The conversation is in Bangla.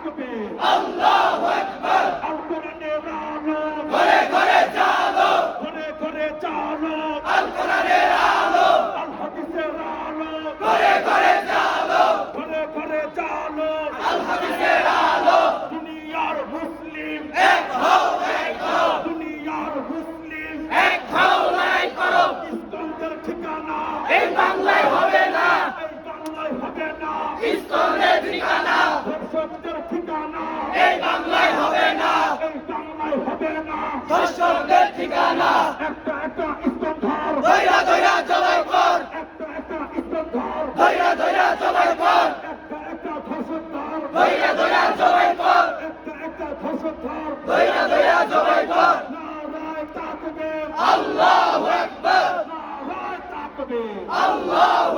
তাকবীর আল্লাহু আকবার। আল কোরআনের আলো ঘরে ঘরে জালো, ঘরে ঘরে চালো আল কোরআনের আলো। আল হাদিসের আলো ঘরে ঘরে জালো, ঘরে ঘরে চালো আল হাদিসের আলো। দুনিয়ার মুসলিম এক হও, এক হও, দুনিয়ার মুসলিম এক হও, লড়াই করো। ইসলামের ঠিকানা এই বাংলায় হবে না এই বাংলায় হবে না ইসকনের ঠিকানা, ধর্ষকদের ঠিকানা এই বাংলায় হবে না এই বাংলায় হবে না ধর্ষকদের ঠিকানা। একটা একটা ইসলাম ধর ধৈরা ধৈরা জবাই কর, একটা একটা ইসলাম ধর ধৈরা ধৈরা জবাই কর, একটা একটা ধর্ষক ধর ধৈরা ধৈরা জবাই কর, একটা একটা ধর্ষক ধর ধৈরা ধৈরা জবাই কর। নারায় তাকবীর আল্লাহু আকবার, নারায় তাকবীর আল্লাহু